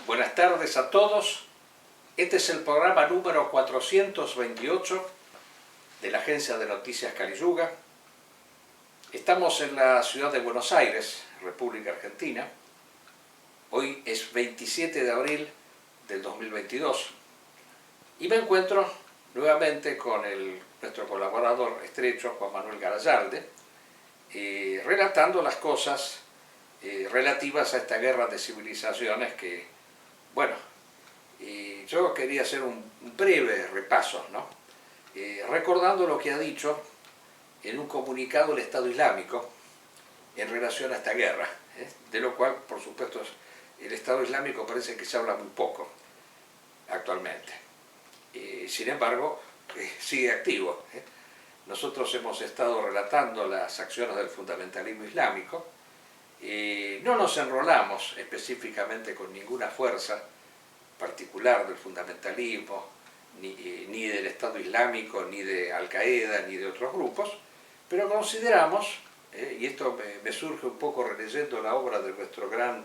Buenas tardes a todos. Este es el programa número 428 de la Agencia de Noticias Cariyuga. Estamos en la ciudad de Buenos Aires, República Argentina. Hoy es 27 de abril del 2022 y me encuentro nuevamente con nuestro colaborador estrecho, Juan Manuel Garayalde, relatando las cosas relativas a esta guerra de civilizaciones que, bueno, yo quería hacer un breve repaso, ¿no? Recordando lo que ha dicho en un comunicado el Estado Islámico en relación a esta guerra, de lo cual, por supuesto, el Estado Islámico parece que se habla muy poco actualmente. Sin embargo, sigue activo. Nosotros hemos estado relatando las acciones del fundamentalismo islámico. No nos enrolamos específicamente con ninguna fuerza particular del fundamentalismo, ni del Estado Islámico, ni de Al-Qaeda, ni de otros grupos, pero consideramos, y esto me surge un poco releyendo la obra de nuestro gran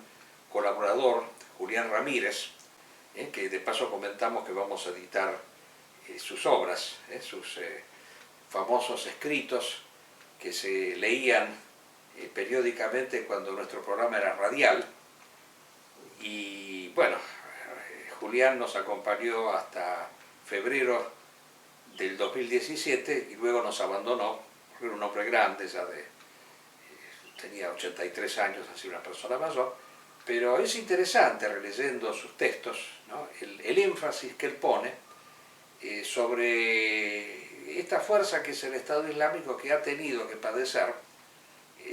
colaborador, Julián Ramírez, que de paso comentamos que vamos a editar sus obras, sus famosos escritos que se leían periódicamente cuando nuestro programa era radial. Y bueno, Julián nos acompañó hasta febrero del 2017 y luego nos abandonó. Era un hombre grande, tenía 83 años, así una persona mayor, pero es interesante releyendo sus textos, ¿no? el énfasis que él pone sobre esta fuerza que es el Estado Islámico, que ha tenido que padecer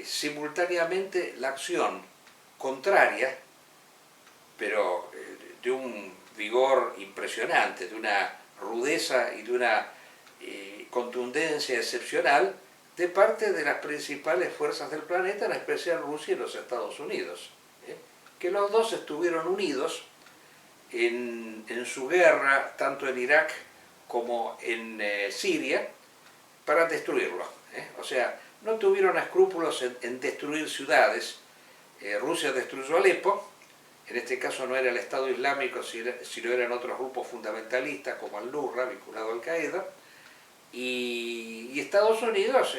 simultáneamente la acción contraria, pero de un vigor impresionante, de una rudeza y de una contundencia excepcional de parte de las principales fuerzas del planeta, en especial Rusia y los Estados Unidos, que los dos estuvieron unidos en su guerra, tanto en Irak como en Siria, para destruirlo. O sea, no tuvieron escrúpulos en destruir ciudades. Rusia destruyó Alepo. En este caso no era el Estado Islámico, sino eran otros grupos fundamentalistas como Al-Nusra, vinculado a Al-Qaeda. Y Estados Unidos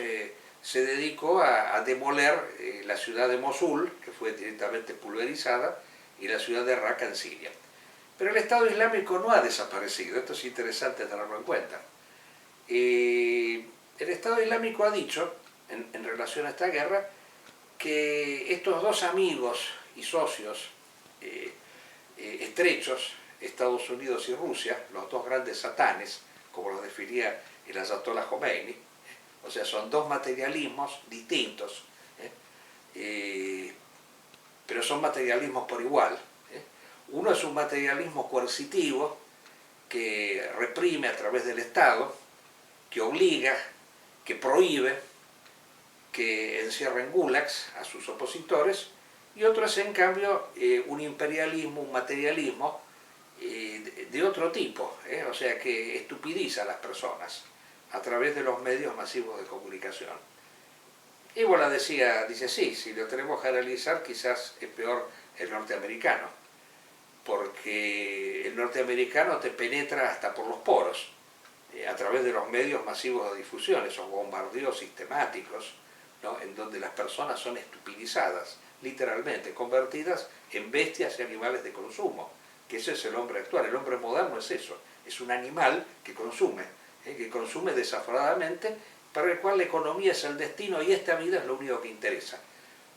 se dedicó a demoler la ciudad de Mosul, que fue directamente pulverizada, y la ciudad de Raqqa en Siria. Pero el Estado Islámico no ha desaparecido, esto es interesante tenerlo en cuenta. El Estado Islámico ha dicho, en relación a esta guerra, que estos dos amigos y socios estrechos, Estados Unidos y Rusia, los dos grandes satanes, como los definía el Ayatollah Khomeini, o sea, son dos materialismos distintos, pero son materialismos por igual. Uno es un materialismo coercitivo que reprime a través del Estado, que obliga, que prohíbe, que encierra en gulags a sus opositores, y otro es en cambio un imperialismo, un materialismo de otro tipo, o sea, que estupidiza a las personas a través de los medios masivos de comunicación. Y bueno, dice sí, si lo tenemos que analizar, quizás es peor el norteamericano, porque el norteamericano te penetra hasta por los poros, a través de los medios masivos de difusión, esos bombardeos sistemáticos, ¿no? En donde las personas son estupidizadas, literalmente, convertidas en bestias y animales de consumo, que ese es el hombre actual. El hombre moderno es eso, es un animal que consume desaforadamente, para el cual la economía es el destino y esta vida es lo único que interesa.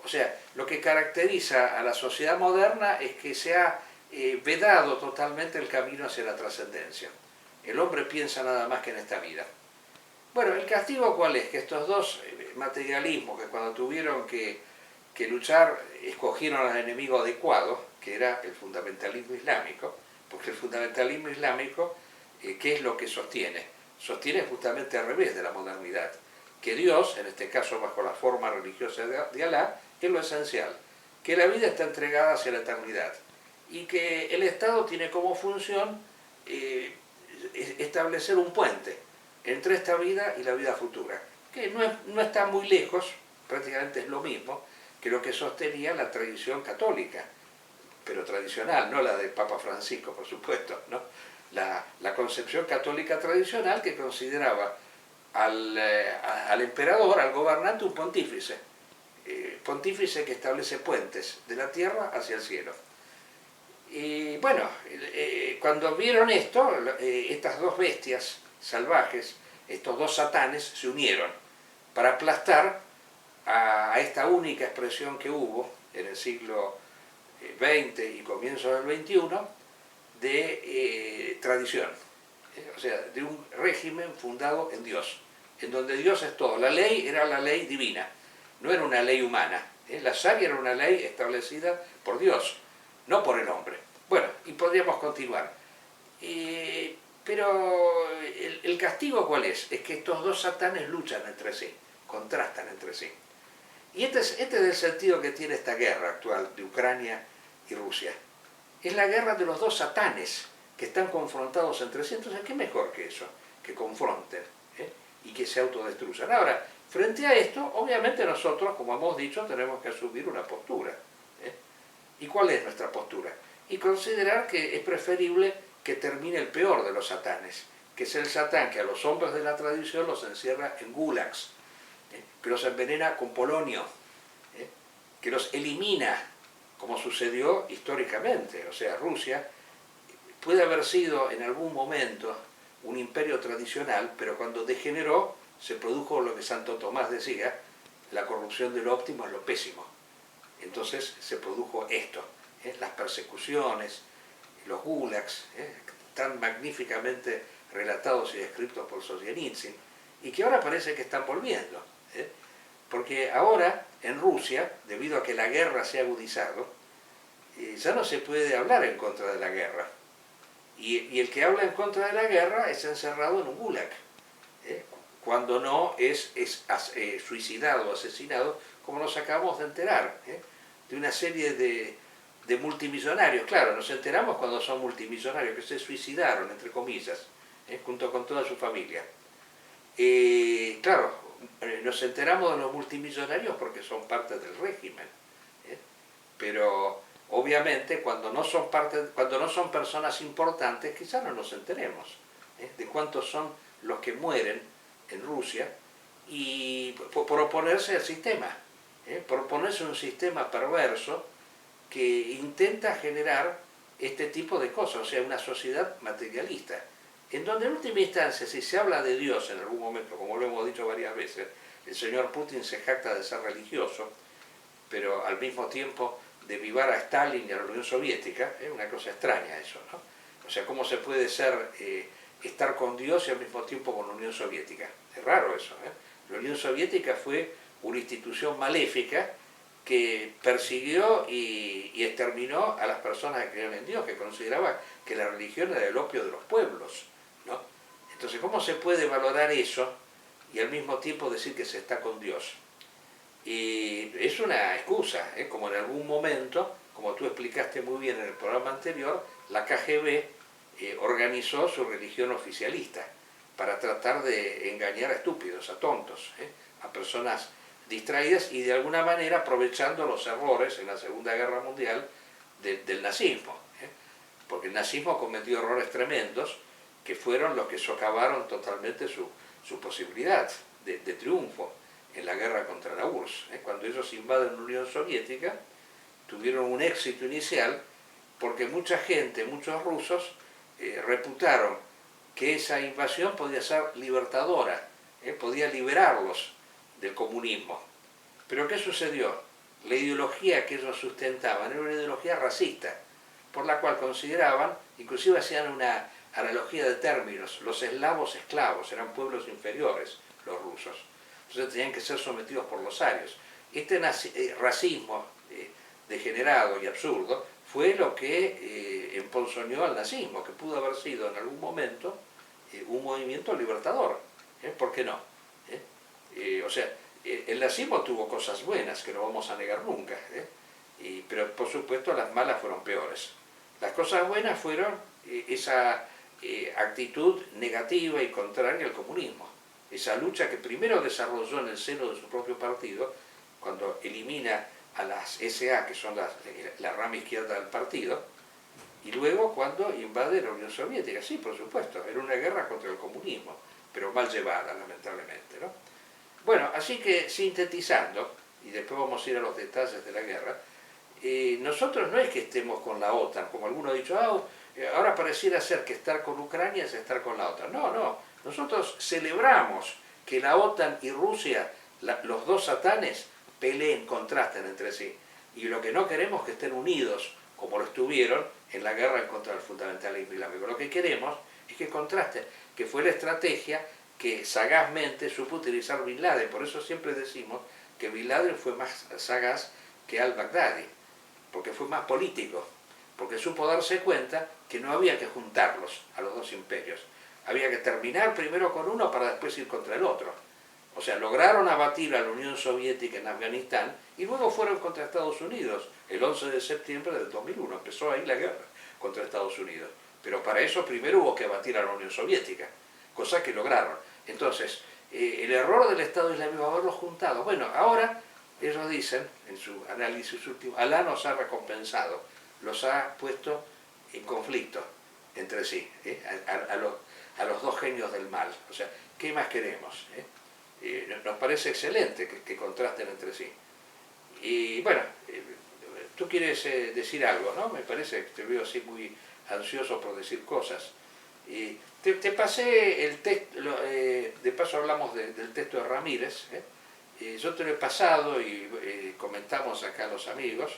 O sea, lo que caracteriza a la sociedad moderna es que se ha vedado totalmente el camino hacia la trascendencia. El hombre piensa nada más que en esta vida. Bueno, ¿el castigo cuál es? Que estos dos materialismos, que cuando tuvieron que luchar, escogieron al enemigo adecuado, que era el fundamentalismo islámico, porque el fundamentalismo islámico, ¿qué es lo que sostiene? Sostiene justamente al revés de la modernidad, que Dios, en este caso bajo la forma religiosa de Alá, es lo esencial, que la vida está entregada hacia la eternidad, y que el Estado tiene como función establecer un puente entre esta vida y la vida futura, que no está muy lejos, prácticamente es lo mismo que lo que sostenía la tradición católica, pero tradicional, no la del Papa Francisco, por supuesto, ¿no? La concepción católica tradicional que consideraba al emperador, al gobernante, un pontífice, pontífice que establece puentes de la tierra hacia el cielo. Y bueno, cuando vieron esto, estas dos bestias salvajes, estos dos satanes, se unieron para aplastar a esta única expresión que hubo en el siglo XX y comienzo del XXI de tradición, o sea, de un régimen fundado en Dios, en donde Dios es todo. La ley era la ley divina, no era una ley humana. La Sharia era una ley establecida por Dios, no por el hombre. Bueno, y podríamos continuar. Pero el castigo ¿cuál es? Es que estos dos satanes luchan entre sí, contrastan entre sí. Y este es el sentido que tiene esta guerra actual de Ucrania y Rusia. Es la guerra de los dos satanes que están confrontados entre sí. Entonces, ¿qué mejor que eso? Que confronten y que se autodestruyan. Ahora, frente a esto, obviamente nosotros, como hemos dicho, tenemos que asumir una postura. ¿Y cuál es nuestra postura? Y considerar que es preferible que termine el peor de los satanes, que es el satán que a los hombres de la tradición los encierra en gulags, que los envenena con polonio, que los elimina, como sucedió históricamente. O sea, Rusia puede haber sido en algún momento un imperio tradicional, pero cuando degeneró se produjo lo que Santo Tomás decía, la corrupción de lo óptimo es lo pésimo. Entonces se produjo esto, las persecuciones, los gulags, tan magníficamente relatados y descritos por Solzhenitsyn, y que ahora parece que están volviendo. Porque ahora en Rusia, debido a que la guerra se ha agudizado, ya no se puede hablar en contra de la guerra. Y el que habla en contra de la guerra es encerrado en un gulag, cuando no es suicidado o asesinado, como nos acabamos de enterar, de una serie de multimillonarios. Claro, nos enteramos cuando son multimillonarios, que se suicidaron, entre comillas, junto con toda su familia. Claro, nos enteramos de los multimillonarios porque son parte del régimen, pero obviamente cuando no son personas importantes, quizás no nos enteremos de cuántos son los que mueren en Rusia y por oponerse al sistema, por oponerse a un sistema perverso que intenta generar este tipo de cosas, o sea, una sociedad materialista, en donde en última instancia, si se habla de Dios en algún momento, como lo hemos dicho varias veces, el señor Putin se jacta de ser religioso, pero al mismo tiempo de vivar a Stalin y a la Unión Soviética. Es una cosa extraña eso, ¿no? O sea, ¿cómo se puede estar con Dios y al mismo tiempo con la Unión Soviética? Es raro eso, La Unión Soviética fue una institución maléfica que persiguió y exterminó a las personas que creían en Dios, que consideraba que la religión era el opio de los pueblos, ¿no? Entonces, ¿cómo se puede valorar eso y al mismo tiempo decir que se está con Dios? Y es una excusa, como en algún momento, como tú explicaste muy bien en el programa anterior, la KGB organizó su religión oficialista para tratar de engañar a estúpidos, a tontos, a personas distraídas y de alguna manera aprovechando los errores en la Segunda Guerra Mundial del nazismo, porque el nazismo cometió errores tremendos que fueron los que socavaron totalmente su posibilidad de triunfo en la guerra contra la URSS. Cuando ellos invaden la Unión Soviética, tuvieron un éxito inicial porque mucha gente, muchos rusos, reputaron que esa invasión podía ser libertadora, podía liberarlos del comunismo. Pero ¿qué sucedió? La ideología que ellos sustentaban era una ideología racista, por la cual consideraban, inclusive hacían una analogía de términos, los eslavos esclavos, eran pueblos inferiores los rusos. Entonces tenían que ser sometidos por los arios. Este racismo degenerado y absurdo fue lo que emponzoñó al nazismo, que pudo haber sido en algún momento un movimiento libertador. ¿Por qué no? O sea, el nazismo tuvo cosas buenas, que no vamos a negar nunca, pero por supuesto las malas fueron peores. Las cosas buenas fueron esa actitud negativa y contraria al comunismo. Esa lucha que primero desarrolló en el seno de su propio partido, cuando elimina a las SA, que son la rama izquierda del partido, y luego cuando invade la Unión Soviética. Sí, por supuesto, era una guerra contra el comunismo, pero mal llevada, lamentablemente, ¿no? Bueno, así que sintetizando, y después vamos a ir a los detalles de la guerra, nosotros no es que estemos con la OTAN, como alguno ha dicho, ahora pareciera ser que estar con Ucrania es estar con la OTAN. No, no, nosotros celebramos que la OTAN y Rusia, los dos satanes, peleen, contrasten entre sí. Y lo que no queremos es que estén unidos, como lo estuvieron en la guerra contra el fundamentalismo islámico. Lo que queremos es que contrasten, que fue la estrategia que sagazmente supo utilizar Bin Laden. Por eso siempre decimos que Bin Laden fue más sagaz que al-Baghdadi, porque fue más político, porque supo darse cuenta que no había que juntarlos a los dos imperios, había que terminar primero con uno para después ir contra el otro. O sea, lograron abatir a la Unión Soviética en Afganistán y luego fueron contra Estados Unidos el 11 de septiembre del 2001, empezó ahí la guerra contra Estados Unidos. Pero para eso primero hubo que abatir a la Unión Soviética, cosa que lograron. Entonces, el error del Estado Islámico es haberlos juntado. Bueno, ahora ellos dicen, en su análisis último, Alá nos ha recompensado, los ha puesto en conflicto entre sí, a los dos genios del mal. O sea, ¿qué más queremos? Nos parece excelente que contrasten entre sí. Y bueno, tú quieres decir algo, ¿no? Me parece que te veo así muy ansioso por decir cosas. Te pasé el texto, de paso hablamos del texto de Ramírez, yo te lo he pasado y comentamos acá a los amigos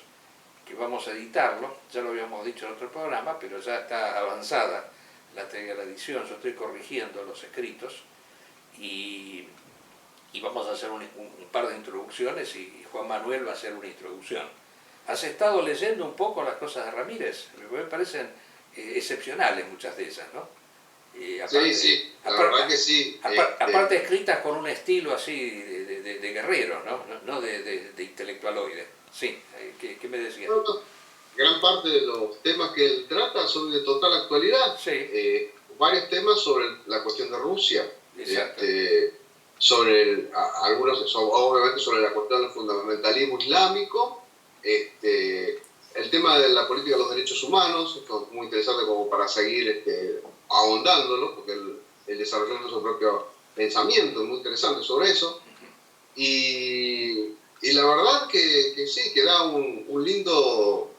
que vamos a editarlo, ya lo habíamos dicho en otro programa, pero ya está avanzada la edición, yo estoy corrigiendo los escritos y vamos a hacer un par de introducciones y Juan Manuel va a hacer una introducción. ¿Has estado leyendo un poco las cosas de Ramírez? Me parecen excepcionales muchas de ellas, ¿no? Aparte, sí, la verdad que sí. Aparte escritas con un estilo así de guerrero, no de intelectualoide. Sí, ¿qué me decías? No, gran parte de los temas que él trata son de total actualidad. Sí. Varios temas sobre la cuestión de Rusia. Exacto. Algunos, obviamente, sobre la cuestión del fundamentalismo islámico. El tema de la política de los derechos humanos, esto es muy interesante como para seguir ahondándolo, porque él desarrolló su propio pensamiento, es muy interesante sobre eso. Y la verdad que sí, que da un lindo,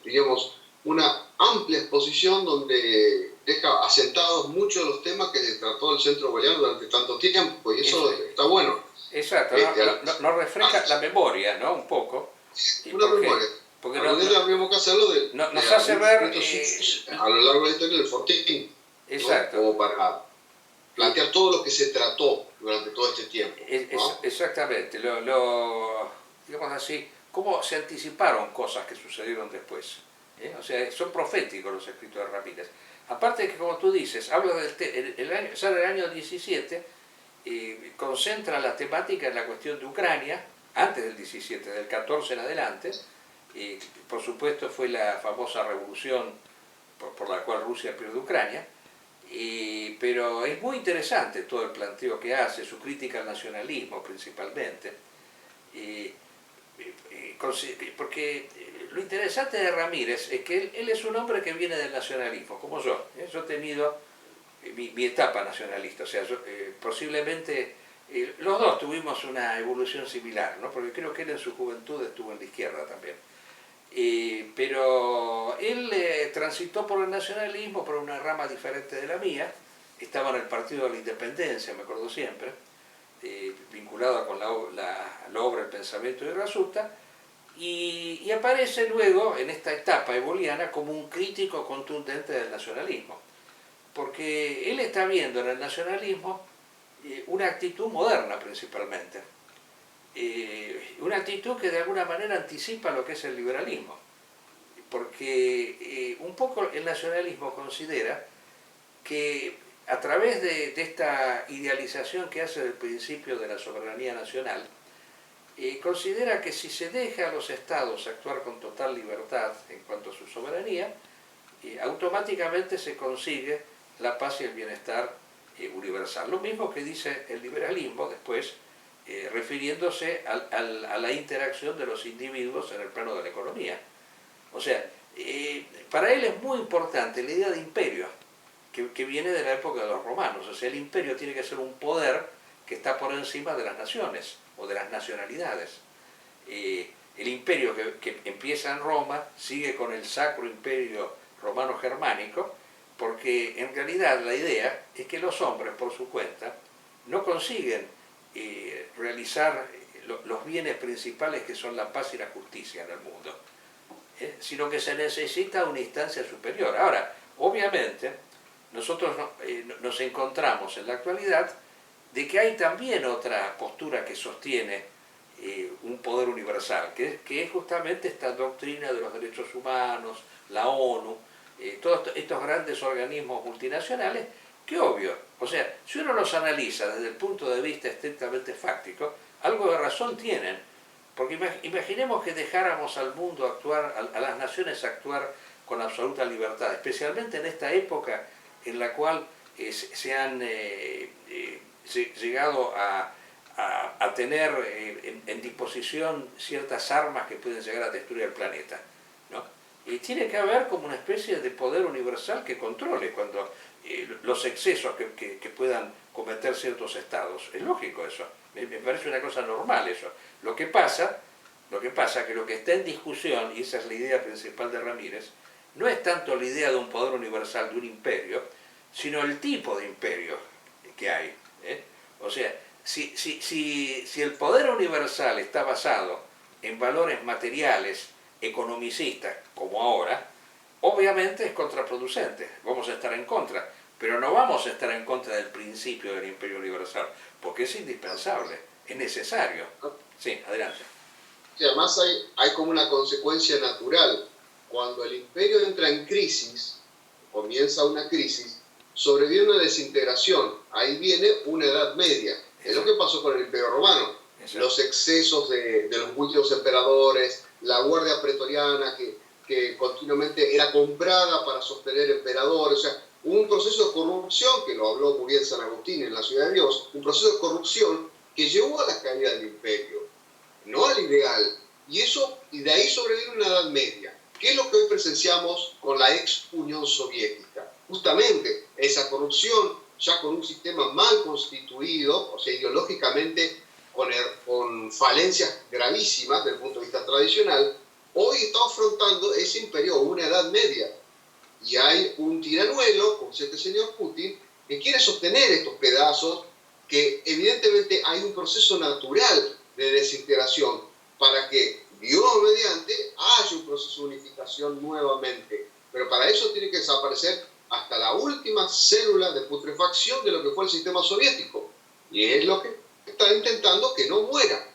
digamos, una amplia exposición donde deja asentados muchos de los temas que se trató el centro boliviano durante tanto tiempo, y eso está bueno. Exacto, nos refresca la memoria, ¿no? Un poco. Una memoria. Porque habríamos que hacerlo nos hace ver a lo largo de la historia del Fortín. Exacto. ¿No? Como para plantear todo lo que se trató durante todo este tiempo. ¿No? Exactamente. Digamos así, cómo se anticiparon cosas que sucedieron después. O sea, son proféticos los escritos de Ramírez. Aparte de que, como tú dices, habla del año 17, concentra la temática en la cuestión de Ucrania, antes del 17, del 14 en adelante. Por supuesto fue la famosa revolución por la cual Rusia pierde Ucrania, pero es muy interesante todo el planteo que hace, su crítica al nacionalismo principalmente, porque lo interesante de Ramírez es que él es un hombre que viene del nacionalismo, como yo. Yo he tenido mi etapa nacionalista, o sea, posiblemente los dos tuvimos una evolución similar, ¿no? Porque creo que él en su juventud estuvo en la izquierda también. Pero él transitó por el nacionalismo, por una rama diferente de la mía, estaba en el Partido de la Independencia, me acuerdo siempre, vinculado con la obra El Pensamiento de Rasuta, y aparece luego en esta etapa eboliana como un crítico contundente del nacionalismo, porque él está viendo en el nacionalismo una actitud moderna principalmente, una actitud que de alguna manera anticipa lo que es el liberalismo, porque un poco el nacionalismo considera que a través de esta idealización que hace del principio de la soberanía nacional, considera que si se deja a los estados actuar con total libertad en cuanto a su soberanía, automáticamente se consigue la paz y el bienestar universal. Lo mismo que dice el liberalismo después refiriéndose a la interacción de los individuos en el plano de la economía. O sea, para él es muy importante la idea de imperio, que viene de la época de los romanos. O sea, el imperio tiene que ser un poder que está por encima de las naciones o de las nacionalidades. El imperio que empieza en Roma sigue con el Sacro Imperio Romano-Germánico, porque en realidad la idea es que los hombres por su cuenta no consiguen realizar los bienes principales que son la paz y la justicia en el mundo, sino que se necesita una instancia superior. Ahora, obviamente, nosotros nos encontramos en la actualidad de que hay también otra postura que sostiene un poder universal, que es justamente esta doctrina de los derechos humanos, la ONU, todos estos grandes organismos multinacionales, que obvio, o sea, si uno los analiza desde el punto de vista estrictamente fáctico, algo de razón tienen, porque imaginemos que dejáramos al mundo actuar, a las naciones actuar con absoluta libertad, especialmente en esta época en la cual se han llegado a tener en disposición ciertas armas que pueden llegar a destruir el planeta, ¿no? Y tiene que haber como una especie de poder universal que controle cuando los excesos que puedan cometer ciertos estados. Es lógico eso, me parece una cosa normal eso. Lo que pasa que lo que está en discusión, y esa es la idea principal de Ramírez, no es tanto la idea de un poder universal, de un imperio, sino el tipo de imperio que hay. O sea, si el poder universal está basado en valores materiales, economicistas, como ahora, obviamente es contraproducente, vamos a estar en contra, pero no vamos a estar en contra del principio del imperio universal, porque es indispensable, es necesario. Sí, adelante. Y además hay como una consecuencia natural. Cuando el imperio entra en crisis, comienza una crisis, sobreviene una desintegración, ahí viene una edad media. Es lo que pasó con el Imperio Romano. Los excesos de los últimos emperadores, la guardia pretoriana que continuamente era comprada para sostener emperadores, o sea, hubo un proceso de corrupción, que lo habló muy bien San Agustín en la Ciudad de Dios, un proceso de corrupción que llevó a la caída del imperio, no al ideal, y de ahí sobrevive una edad media. ¿Qué es lo que hoy presenciamos con la ex Unión Soviética? Justamente esa corrupción, ya con un sistema mal constituido, o sea, ideológicamente con falencias gravísimas desde el punto de vista tradicional, hoy está afrontando ese imperio, una edad media. Y hay un tiranuelo, como este señor Putin, que quiere sostener estos pedazos, que evidentemente hay un proceso natural de desintegración para que, Dios mediante, haya un proceso de unificación nuevamente. Pero para eso tiene que desaparecer hasta la última célula de putrefacción de lo que fue el sistema soviético. Y es lo que está intentando que no muera.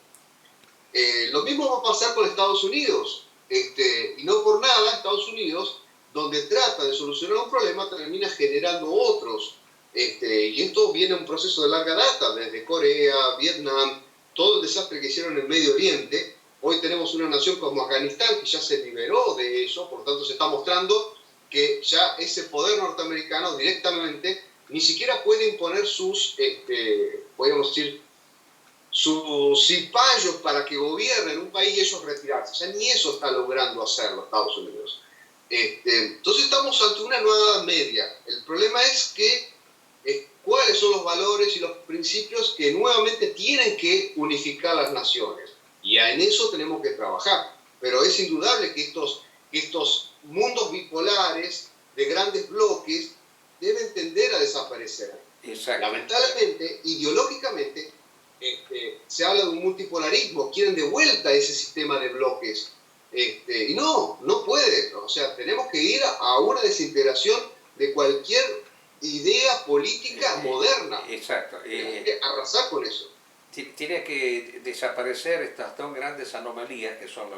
Lo mismo va a pasar con Estados Unidos. Y no por nada Estados Unidos, donde trata de solucionar un problema, termina generando otros. Y esto viene un proceso de larga data, desde Corea, Vietnam, todo el desastre que hicieron en el Medio Oriente. Hoy tenemos una nación como Afganistán que ya se liberó de eso, por lo tanto se está mostrando que ya ese poder norteamericano directamente ni siquiera puede imponer sus, podríamos decir, sus cipayos para que gobiernen un país y ellos retirarse. O sea, ni eso está logrando hacerlo Estados Unidos. Entonces estamos ante una nueva edad media. El problema es que cuáles son los valores y los principios que nuevamente tienen que unificar las naciones. Y en eso tenemos que trabajar. Pero es indudable que estos mundos bipolares de grandes bloques deben tender a desaparecer. Exacto. Lamentablemente, ideológicamente, se habla de un multipolarismo, quieren de vuelta ese sistema de bloques. Y no puede. O sea, tenemos que ir a una desintegración de cualquier idea política moderna. Exacto. Tenemos que arrasar con eso. Tiene que desaparecer estas dos grandes anomalías que son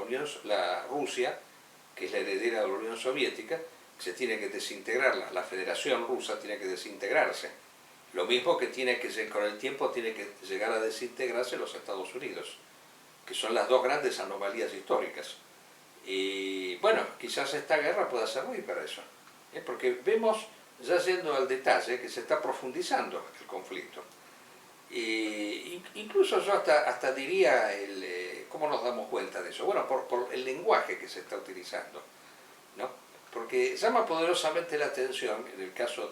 la Rusia, que es la heredera de la Unión Soviética, se tiene que desintegrar, la Federación Rusa tiene que desintegrarse. Lo mismo que con el tiempo tiene que llegar a desintegrarse los Estados Unidos, que son las dos grandes anomalías históricas. Y bueno, quizás esta guerra pueda servir para eso, porque vemos, ya yendo al detalle, que se está profundizando el conflicto. Incluso yo hasta diría, ¿cómo nos damos cuenta de eso? Bueno, por el lenguaje que se está utilizando, ¿no? Porque llama poderosamente la atención en el caso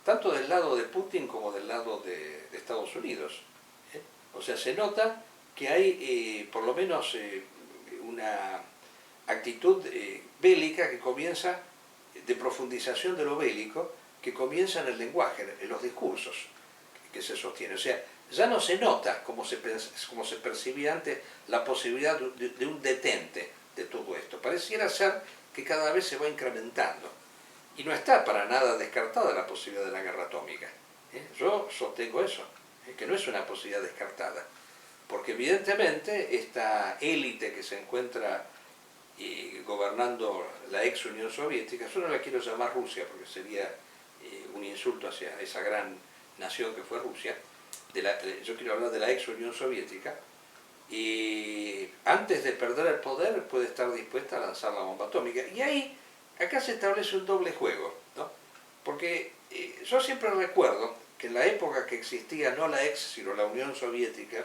tanto del lado de Putin como del lado de Estados Unidos. ¿Eh? O sea, se nota que hay por lo menos una actitud bélica que comienza, de profundización de lo bélico, que comienza en el lenguaje, en los discursos que se sostienen. O sea, ya no se nota, como se percibía antes, la posibilidad de un detente de todo esto. Pareciera ser que cada vez se va incrementando. Y no está para nada descartada la posibilidad de la guerra atómica. Yo sostengo eso, que no es una posibilidad descartada. Porque evidentemente esta élite que se encuentra gobernando la ex Unión Soviética, yo no la quiero llamar Rusia porque sería un insulto hacia esa gran nación que fue Rusia, yo quiero hablar de la ex Unión Soviética, y antes de perder el poder puede estar dispuesta a lanzar la bomba atómica. Y ahí, acá se establece un doble juego, ¿no? Porque yo siempre recuerdo que en la época que existía no la ex, sino la Unión Soviética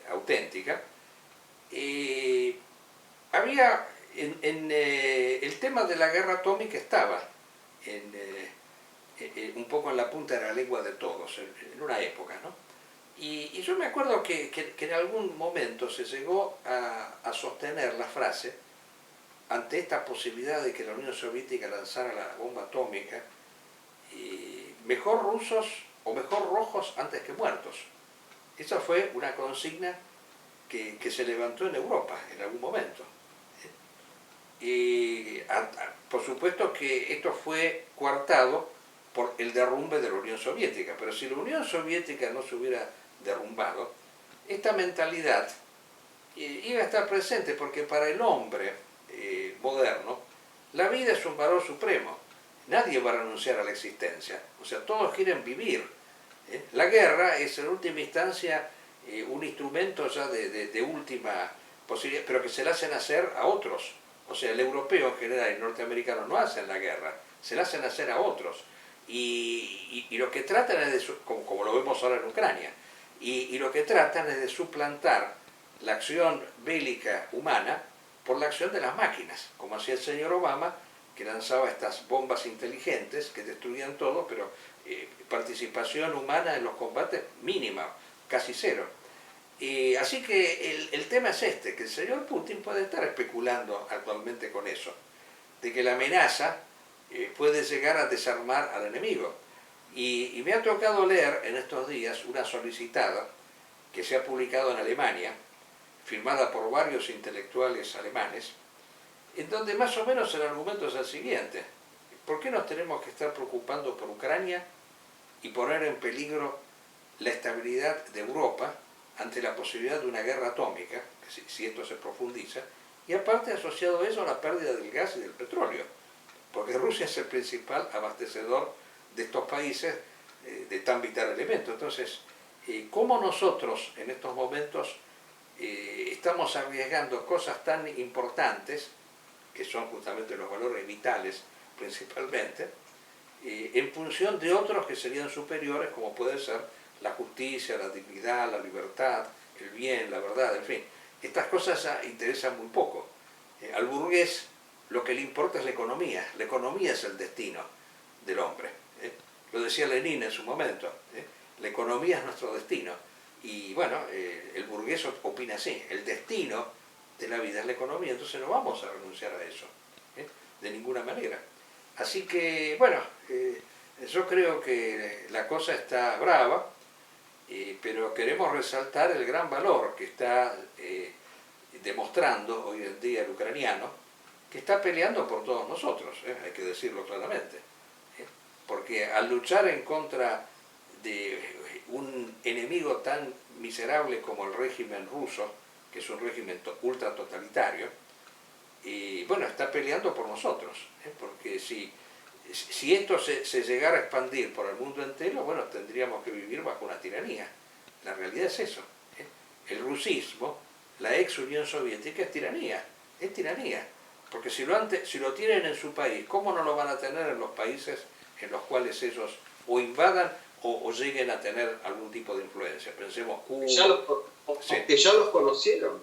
auténtica, había el tema de la guerra atómica estaba un poco en la punta de la lengua de todos, en una época, ¿no? Y yo me acuerdo que en algún momento se llegó a sostener la frase, ante esta posibilidad de que la Unión Soviética lanzara la bomba atómica, mejor rusos o mejor rojos antes que muertos. Esa fue una consigna que se levantó en Europa en algún momento. Y por supuesto que esto fue coartado por el derrumbe de la Unión Soviética, pero si la Unión Soviética no se hubiera derrumbado, esta mentalidad iba a estar presente, porque para el hombre moderno la vida es un valor supremo, nadie va a renunciar a la existencia, o sea, todos quieren vivir. La guerra es en última instancia un instrumento ya de última posibilidad, pero que se le hacen hacer a otros. O sea, el europeo en general y el norteamericano no hacen la guerra, se la hacen hacer a otros. Y lo que tratan es de, como lo vemos ahora en Ucrania, y lo que tratan es de suplantar la acción bélica humana por la acción de las máquinas, como hacía el señor Obama, que lanzaba estas bombas inteligentes que destruían todo, pero participación humana en los combates mínima, casi cero. Así que el tema es este, que el señor Putin puede estar especulando actualmente con eso, de que la amenaza puede llegar a desarmar al enemigo. Y me ha tocado leer en estos días una solicitada que se ha publicado en Alemania, firmada por varios intelectuales alemanes, en donde más o menos el argumento es el siguiente: ¿por qué nos tenemos que estar preocupando por Ucrania y poner en peligro la estabilidad de Europa ante la posibilidad de una guerra atómica, si esto se profundiza, y aparte asociado a eso la pérdida del gas y del petróleo? Porque Rusia es el principal abastecedor de estos países de tan vital elemento. Entonces, ¿cómo nosotros en estos momentos estamos arriesgando cosas tan importantes, que son justamente los valores vitales principalmente, en función de otros que serían superiores, como puede ser la justicia, la dignidad, la libertad, el bien, la verdad, en fin? Estas cosas ya interesan muy poco. Al burgués lo que le importa es la economía es el destino del hombre. Lo decía Lenin en su momento, la economía es nuestro destino. Y bueno, el burgués opina así, el destino de la vida es la economía, entonces no vamos a renunciar a eso, de ninguna manera. Así que, bueno, yo creo que la cosa está brava, pero queremos resaltar el gran valor que está demostrando hoy en día el ucraniano, que está peleando por todos nosotros, hay que decirlo claramente. Porque al luchar en contra de un enemigo tan miserable como el régimen ruso, que es un régimen ultra totalitario, bueno, está peleando por nosotros, porque si esto se llegara a expandir por el mundo entero, bueno, tendríamos que vivir bajo una tiranía. La realidad es eso. El rusismo, la ex Unión Soviética, es tiranía, porque si lo tienen en su país, ¿cómo no lo van a tener en los países en los cuales ellos o invadan o lleguen a tener algún tipo de influencia. Pensemos Cuba. Que ya los conocieron.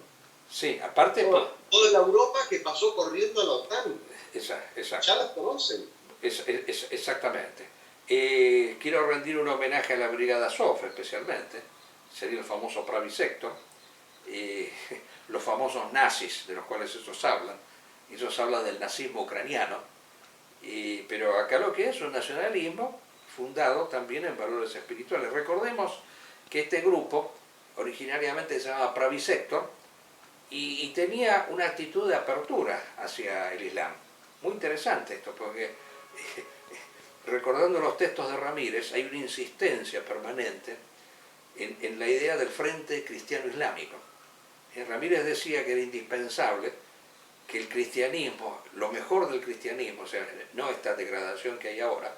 Sí, aparte... Toda la Europa que pasó corriendo a la OTAN. Exacto. Ya las conocen. Exactamente. Quiero rendir un homenaje a la Brigada Azov especialmente, sería el famoso Pravý Sektor, los famosos nazis de los cuales ellos hablan del nazismo ucraniano, pero acá lo que es un nacionalismo fundado también en valores espirituales. Recordemos que este grupo originariamente se llamaba Pravý Sektor y tenía una actitud de apertura hacia el Islam. Muy interesante esto, porque recordando los textos de Ramírez hay una insistencia permanente en la idea del frente cristiano-islámico. Ramírez decía que era indispensable que el cristianismo, lo mejor del cristianismo, o sea, no esta degradación que hay ahora,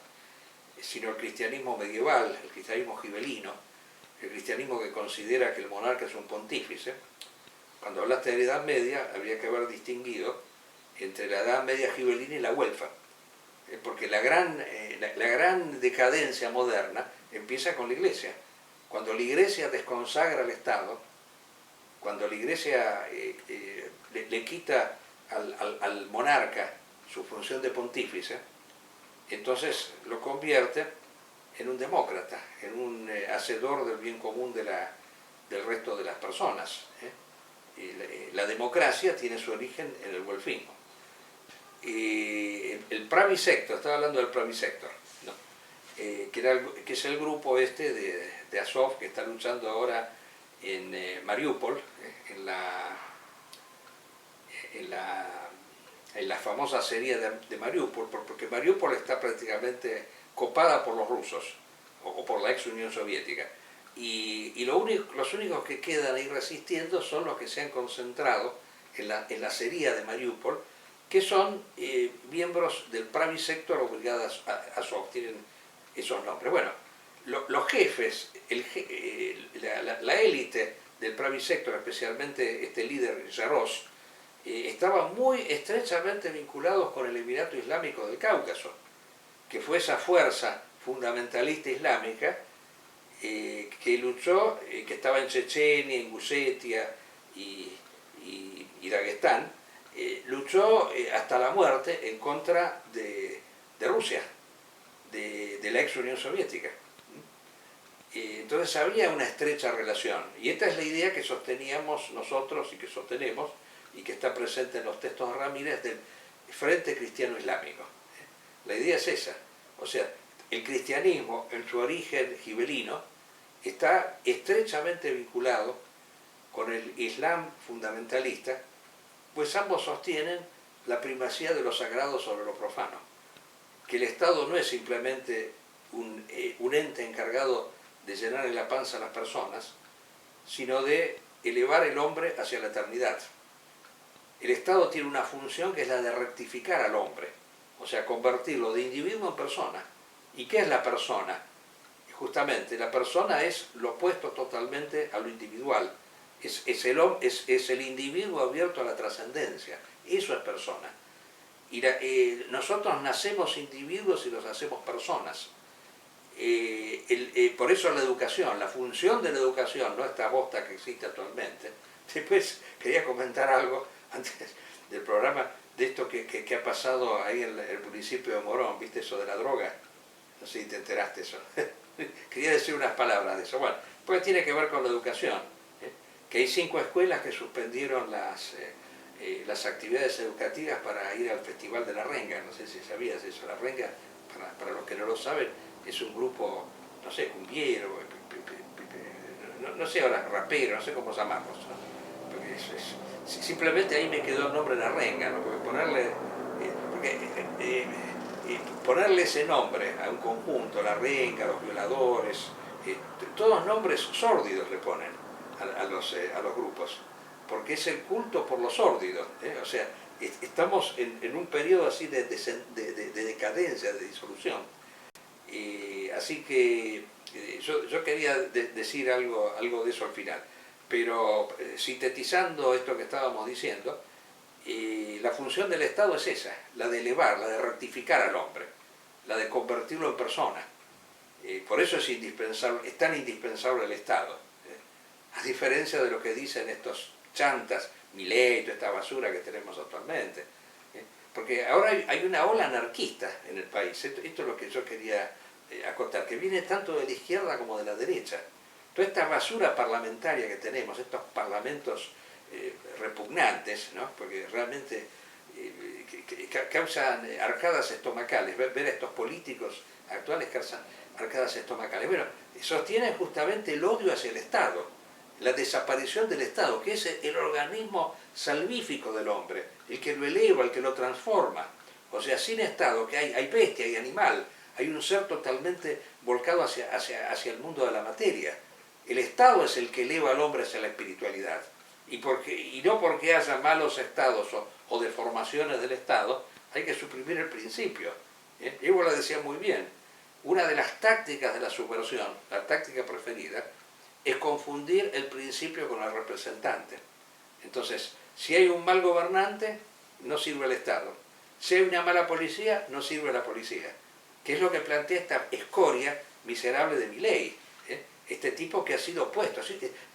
sino el cristianismo medieval, el cristianismo gibelino, el cristianismo que considera que el monarca es un pontífice. Cuando hablaste de la Edad Media, habría que haber distinguido entre la Edad Media gibelina y la Güelfa, porque la gran decadencia moderna empieza con la Iglesia. Cuando la Iglesia desconsagra al Estado, cuando la Iglesia le quita al monarca su función de pontífice, entonces lo convierte en un demócrata, en un hacedor del bien común del resto de las personas. La democracia tiene su origen en el güelfismo. El Pravý Sektor, estaba hablando del Pravý Sektor, ¿no? que es el grupo de Azov que está luchando ahora en Mariupol, en la famosa serie de Mariupol, porque Mariupol está prácticamente copada por los rusos o por la ex Unión Soviética. Y los únicos que quedan ahí resistiendo son los que se han concentrado en la serie de Mariupol, que son miembros del Pravý Sektor o Brigadas Azov, tienen esos nombres. Bueno, los jefes, la élite del Pravý Sektor, especialmente este líder Yarosh, estaban muy estrechamente vinculados con el Emirato Islámico del Cáucaso, que fue esa fuerza fundamentalista islámica que luchó, que estaba en Chechenia, en Gusetia y Dagestán, luchó hasta la muerte en contra de Rusia, de la ex Unión Soviética. Entonces había una estrecha relación, y esta es la idea que sosteníamos nosotros y que sostenemos, y que está presente en los textos de Ramírez del Frente Cristiano Islámico. La idea es esa, o sea, el cristianismo en su origen gibelino está estrechamente vinculado con el Islam fundamentalista, pues ambos sostienen la primacía de lo sagrado sobre lo profano, que el Estado no es simplemente un ente encargado de llenarle la panza a las personas, sino de elevar el hombre hacia la eternidad. El Estado tiene una función que es la de rectificar al hombre, o sea, convertirlo de individuo en persona. ¿Y qué es la persona? Justamente, la persona es lo opuesto totalmente a lo individual. Es el individuo abierto a la trascendencia. Eso es persona. Y nosotros nacemos individuos y los hacemos personas. Por eso la educación, la función de la educación, no esta bosta que existe actualmente. Después quería comentar algo antes del programa de esto que ha pasado ahí en el municipio de Morón, ¿viste eso de la droga? No sé si te enteraste eso. Quería decir unas palabras de eso. Bueno, pues tiene que ver con la educación, que hay 5 escuelas que suspendieron las actividades educativas para ir al Festival de la Renga. No sé si sabías eso. La Renga, para los que no lo saben, es un grupo, no sé, cumbiero, no sé ahora, rapero, no sé cómo llamarlos, ¿no? Simplemente ahí me quedó el nombre de la Renga, ¿no? Porque ponerle ese nombre a un conjunto, la Renga, los violadores, todos nombres sórdidos le ponen a los grupos, porque es el culto por los sórdidos, o sea, estamos en un periodo así de decadencia, de disolución. Así que yo quería decir algo de eso al final, pero sintetizando esto que estábamos diciendo, la función del Estado es esa, la de elevar, la de rectificar al hombre, la de convertirlo en persona. Por eso es indispensable, es tan indispensable el Estado. A diferencia de lo que dicen estos chantas, Milei, toda esta basura que tenemos actualmente. Porque ahora hay una ola anarquista en el país. Esto es lo que yo quería acotar, que viene tanto de la izquierda como de la derecha. Toda esta basura parlamentaria que tenemos, estos parlamentos repugnantes, ¿no? Porque realmente causan arcadas estomacales. Ver a estos políticos actuales causan arcadas estomacales. Bueno, sostienen justamente el odio hacia el Estado, la desaparición del Estado, que es el organismo salvífico del hombre, el que lo eleva, el que lo transforma. O sea, sin Estado, que hay bestia, hay animal, hay un ser totalmente volcado hacia el mundo de la materia. El Estado es el que eleva al hombre hacia la espiritualidad. Y no porque haya malos estados o deformaciones del Estado, hay que suprimir el principio. Evo lo decía muy bien. Una de las tácticas de la subversión, la táctica preferida, es confundir el principio con el representante. Entonces, si hay un mal gobernante, no sirve el Estado. Si hay una mala policía, no sirve la policía. Que es lo que plantea esta escoria miserable de Milei. Este tipo que ha sido opuesto.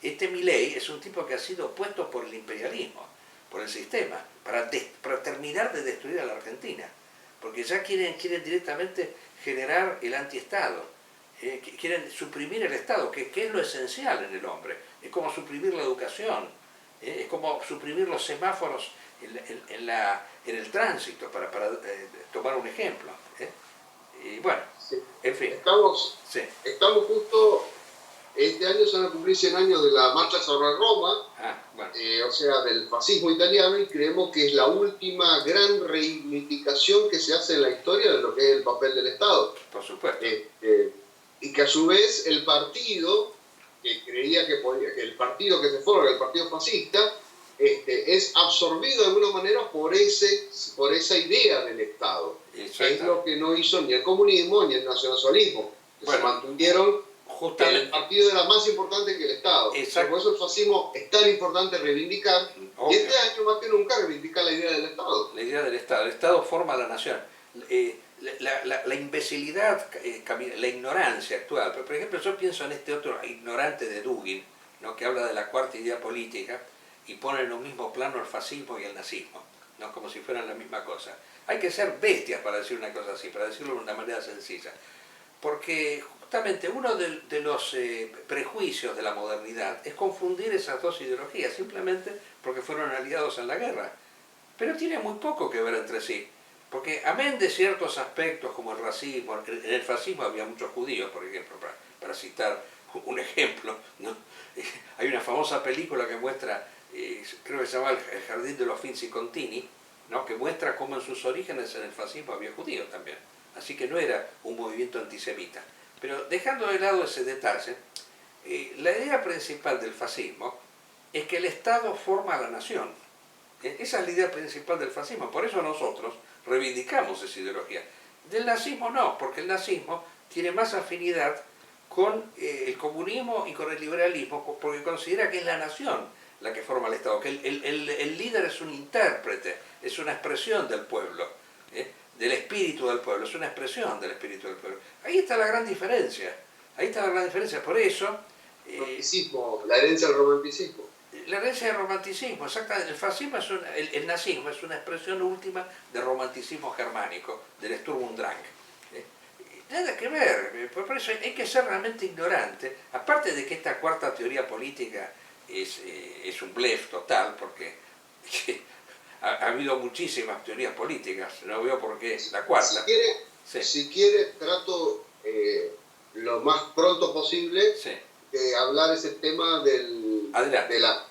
Este Milei es un tipo que ha sido opuesto por el imperialismo, por el sistema, para terminar de destruir a la Argentina. Porque ya quieren directamente generar el antiestado. Quieren suprimir el Estado, que es lo esencial en el hombre. Es como suprimir la educación, es como suprimir los semáforos en el tránsito, para tomar un ejemplo. Y bueno, sí. En fin. Estamos justo, este año se van a cumplir 100 años de la marcha sobre Roma, Bueno. O sea, del fascismo italiano, y creemos que es la última gran reivindicación que se hace en la historia de lo que es el papel del Estado. Por supuesto. Y que a su vez el partido que creía que el partido que se forma, el partido fascista, es absorbido de alguna manera por esa idea del Estado. Es lo que no hizo ni el comunismo ni el nacionalsocialismo, que se mantuvieron. Justamente. El partido era más importante que el Estado. Por eso el fascismo es tan importante reivindicar. Obvio. Y este año más que nunca reivindica la idea del Estado. La idea del Estado. El Estado forma a la nación. La imbecilidad, la ignorancia actual. Por ejemplo, yo pienso en este otro ignorante de Dugin, ¿no? Que habla de la cuarta idea política y pone en un mismo plano el fascismo y el nazismo, ¿no? Como si fueran la misma cosa. Hay que ser bestias para decir una cosa así, para decirlo de una manera sencilla. Porque justamente uno de los prejuicios de la modernidad es confundir esas dos ideologías, simplemente porque fueron aliados en la guerra. Pero tiene muy poco que ver entre sí. Porque amén de ciertos aspectos como el racismo, en el fascismo había muchos judíos, por ejemplo, para citar un ejemplo, ¿no? Hay una famosa película que muestra, creo que se llama El jardín de los Finzi Contini, ¿no? Que muestra cómo en sus orígenes en el fascismo había judíos también. Así que no era un movimiento antisemita. Pero dejando de lado ese detalle, la idea principal del fascismo es que el Estado forma a la nación. Esa es la idea principal del fascismo. Por eso nosotros reivindicamos esa ideología. Del nazismo no, porque el nazismo tiene más afinidad con el comunismo y con el liberalismo, porque considera que es la nación la que forma el Estado, que el líder es un intérprete, es una expresión del pueblo, del espíritu del pueblo, es una expresión del espíritu del pueblo. Ahí está la gran diferencia, por eso... la herencia del romanticismo. La herencia del romanticismo, exactamente. El fascismo el nazismo es una expresión última del romanticismo germánico, del Sturm und Drang. Nada que ver, por eso hay que ser realmente ignorante, aparte de que esta cuarta teoría política es un blef total, porque ha habido muchísimas teorías políticas, no veo por qué es la cuarta. Si quiere trato lo más pronto posible de hablar ese tema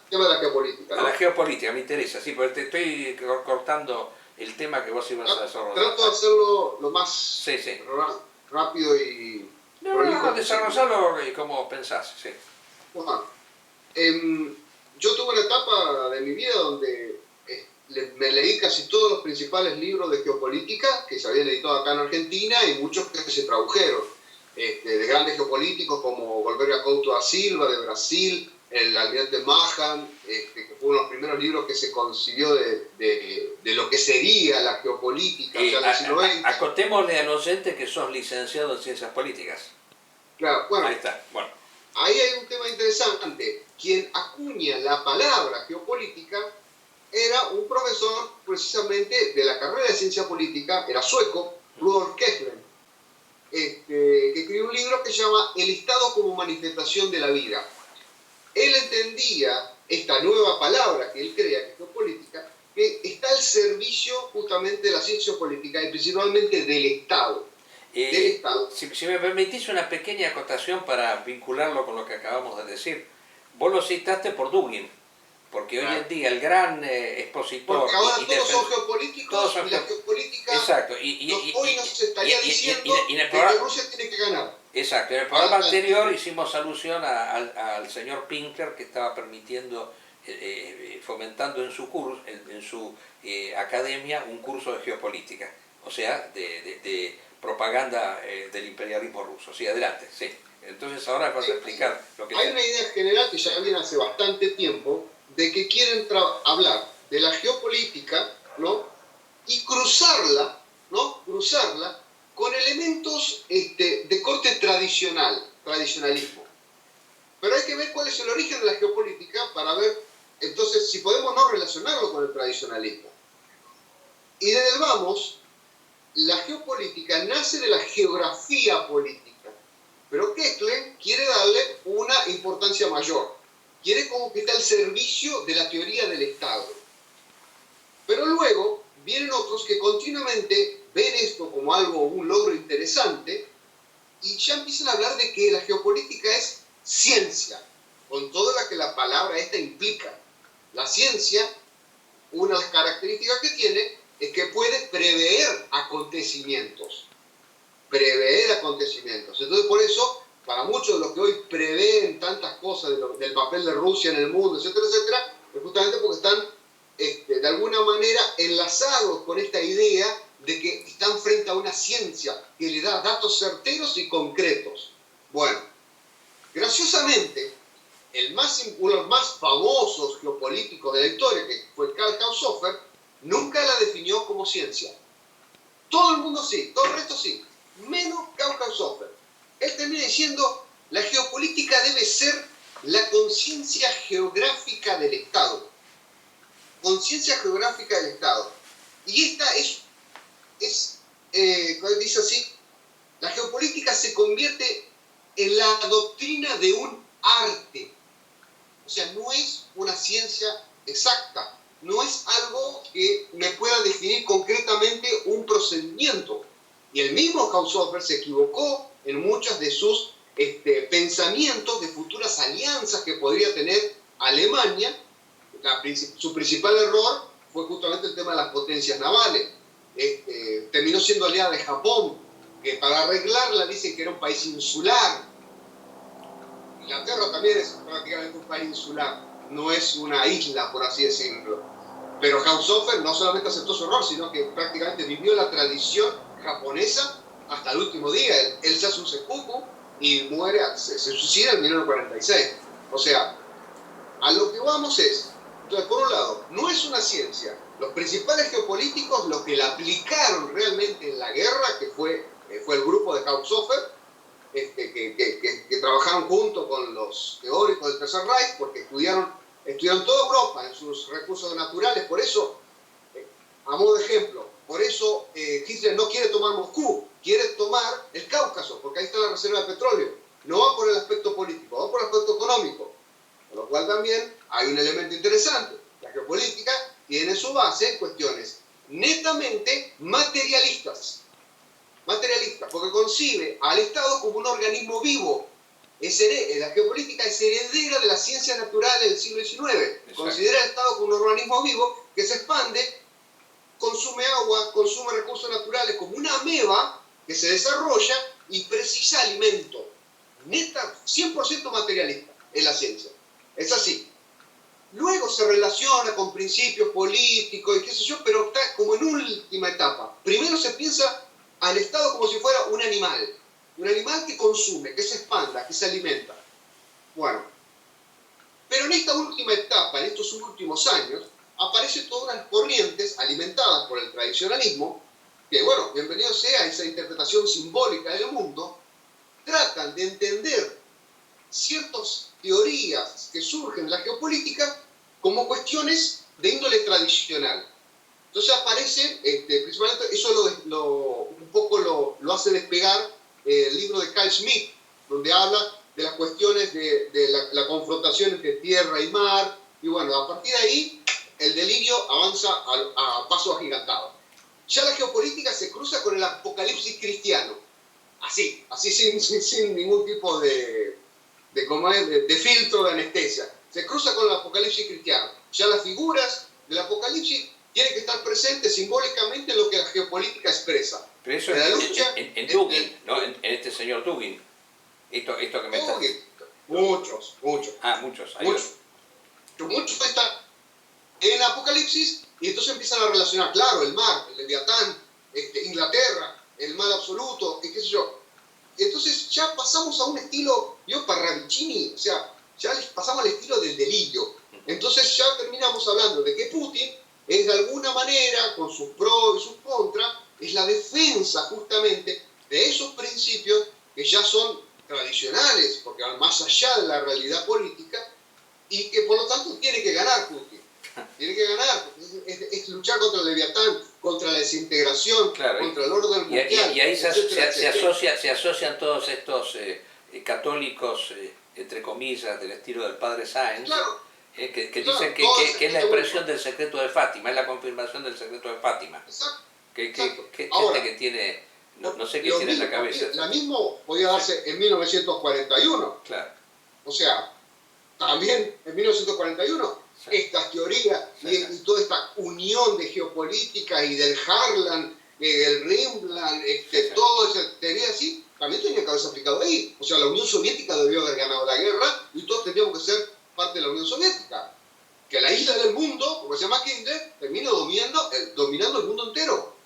tema de la geopolítica, ¿no? La geopolítica me interesa, sí, porque te estoy cortando el tema que vos ibas a desarrollar. Trato de hacerlo lo más rápido y... No, desarrollarlo como pensás, sí. Bueno, yo tuve una etapa de mi vida donde me leí casi todos los principales libros de geopolítica que se habían editado acá en Argentina y muchos que se tradujeron, de grandes geopolíticos como Golberio Couto da Silva de Brasil, el almirante Mahan, que fue uno de los primeros libros que se concibió de lo que sería la geopolítica ya del siglo XX. Acotémosle al oyente que sos licenciado en Ciencias Políticas. Claro, bueno, Ahí está. Bueno, ahí hay un tema interesante. Quien acuña la palabra geopolítica era un profesor precisamente de la carrera de ciencia política, era sueco, Rudolf Kessler, que escribió un libro que se llama El Estado como manifestación de la vida. Él entendía esta nueva palabra que él crea, que es geopolítica, que está al servicio justamente de la ciencia política y principalmente del Estado. Del Estado. Si me permitís una pequeña acotación para vincularlo con lo que acabamos de decir. Vos lo citaste por Dugin, porque hoy en día el gran expositor... Porque ahora todos son geopolíticos todos son y la geopolítica exacto, hoy nos estaría diciendo que Rusia tiene que ganar. Exacto, en el programa anterior hicimos alusión al señor Pinkler, que estaba permitiendo, fomentando en su curso, en su academia, un curso de geopolítica, o sea, de propaganda del imperialismo ruso. Sí, adelante, sí. Entonces ahora vas a explicar lo que... Hay una idea general que ya viene hace bastante tiempo, de que quieren hablar de la geopolítica, ¿no? Y cruzarla, ¿no? Cruzarla con elementos de corte tradicionalismo. Pero hay que ver cuál es el origen de la geopolítica para ver, entonces, si podemos no relacionarlo con el tradicionalismo. Y desde el vamos, la geopolítica nace de la geografía política. Pero Kessler quiere darle una importancia mayor. Quiere como que está al servicio de la teoría del Estado. Pero luego vienen otros que continuamente ven esto como algo, un logro interesante, y ya empiezan a hablar de que la geopolítica es ciencia, con todo lo que la palabra esta implica. La ciencia, una de las características que tiene, es que puede prever acontecimientos. Entonces, por eso, para muchos de los que hoy prevén tantas cosas del papel de Rusia en el mundo, etcétera, etcétera, es justamente porque están, de alguna manera, enlazados con esta idea de que están frente a una ciencia que le da datos certeros y concretos. Bueno, graciosamente, uno de los más famosos geopolíticos de la historia, que fue Karl Haushofer, nunca la definió como ciencia. Todo el mundo sí, todo el resto sí, menos Karl Haushofer. Él termina diciendo, la geopolítica debe ser la conciencia geográfica del Estado. Conciencia geográfica del Estado. Y esta dice así, la geopolítica se convierte en la doctrina de un arte. O sea, no es una ciencia exacta, no es algo que me pueda definir concretamente un procedimiento. Y el mismo Haushofer se equivocó en muchos de sus pensamientos de futuras alianzas que podría tener Alemania. Su principal error fue justamente el tema de las potencias navales. Terminó siendo aliada de Japón, que para arreglarla dicen que era un país insular. Inglaterra también es prácticamente un país insular, no es una isla, por así decirlo. Pero Haushofer no solamente aceptó su error, sino que prácticamente vivió la tradición japonesa hasta el último día. Él se hace un seppuku y muere, se suicida en 1946. O sea, a lo que vamos es, entonces, por un lado, no es una ciencia. Los principales geopolíticos, los que la aplicaron realmente en la guerra, que fue el grupo de Haushofer, que trabajaron junto con los teóricos del Tercer Reich, porque estudiaron toda Europa en sus recursos naturales. Por eso, a modo de ejemplo, por eso Hitler no quiere tomar Moscú, quiere tomar el Cáucaso, porque ahí está la reserva de petróleo. No va por el aspecto político, va por el aspecto económico. Con lo cual también hay un elemento interesante. La geopolítica tiene su base en cuestiones netamente materialistas, porque concibe al Estado como un organismo vivo. La geopolítica es heredera de las ciencias naturales del siglo XIX. Exacto. Considera al Estado como un organismo vivo que se expande, consume agua, consume recursos naturales como una ameba que se desarrolla y precisa alimento. 100% materialista es la ciencia. Es así. Luego se relaciona con principios políticos y qué sé yo, pero está como en última etapa. Primero se piensa al Estado como si fuera un animal que consume, que se expanda, que se alimenta. Bueno, pero en esta última etapa, en estos últimos años, aparecen todas unas corrientes alimentadas por el tradicionalismo, que bueno, bienvenido sea esa interpretación simbólica del mundo, tratan de entender ciertas teorías que surgen en la geopolítica como cuestiones de índole tradicional. Entonces aparece, principalmente eso un poco lo hace despegar el libro de Carl Schmitt, donde habla de las cuestiones de la confrontación entre tierra y mar, y bueno, a partir de ahí el delirio avanza a paso agigantado. Ya la geopolítica se cruza con el apocalipsis cristiano, así sin ningún tipo de filtro, de anestesia. Se cruza con el apocalipsis cristiano. Ya las figuras del apocalipsis tienen que estar presentes simbólicamente en lo que la geopolítica expresa. Pero eso en Dugin, ¿no? En este señor Dugin. Esto que me está... Muchos. Ah, muchos. Muchos están en Apocalipsis y entonces empiezan a relacionar, claro, el mar, el Leviatán, Inglaterra, el mal absoluto, qué sé yo. Entonces ya pasamos a un estilo, yo Parravicini, o sea, ya pasamos al estilo del delirio. Entonces ya terminamos hablando de que Putin es de alguna manera, con sus pros y sus contras, es la defensa justamente de esos principios que ya son tradicionales, porque van más allá de la realidad política, y que por lo tanto tiene que ganar Putin. Tiene que ganar, es luchar contra el Leviatán, contra la desintegración, claro, contra el orden mundial. Y ahí se asocian todos estos católicos, entre comillas, del estilo del padre Sáenz, claro, que dicen que es la expresión del secreto de Fátima, es la confirmación del secreto de Fátima. Exacto. Que gente que tiene, no sé qué tiene en la cabeza. La mismo podía darse en 1941. Claro. O sea, también en 1941, estas teorías y toda esta unión de geopolítica y del Harlan, del Rimland, toda esa teoría así, también tenía que haberse aplicado ahí. O sea, la Unión Soviética debió haber ganado la guerra y todos tendríamos que ser parte de la Unión Soviética. Que la isla del mundo, como se llama Kinder, termine dominando el mundo entero.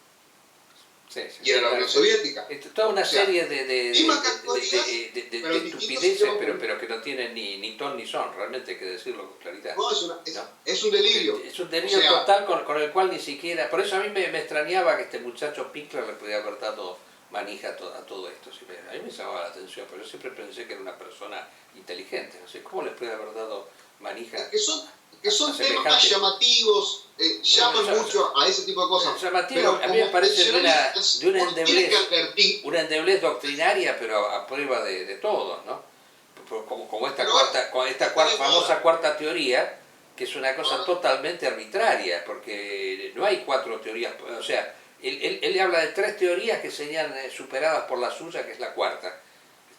Y era la Unión Soviética. Toda una serie de estupideces, pero que no tienen ni ton ni son, realmente hay que decirlo con claridad. No, es un delirio. Es un delirio total con el cual ni siquiera... Por eso a mí me extrañaba que este muchacho Pickler le podía haber dado manija a todo esto. A mí me llamaba la atención, pero yo siempre pensé que era una persona inteligente. No sé, ¿cómo le puede haber dado manija? Que son temas más llamativos, llaman mucho a ese tipo de cosas. Llamativo, a mí me parece de una endeblez doctrinaria, pero a prueba de todo, ¿no? Como esta famosa cuarta teoría, que es una cosa totalmente arbitraria, porque no hay cuatro teorías, o sea, él habla de tres teorías que serían superadas por la suya, que es la cuarta.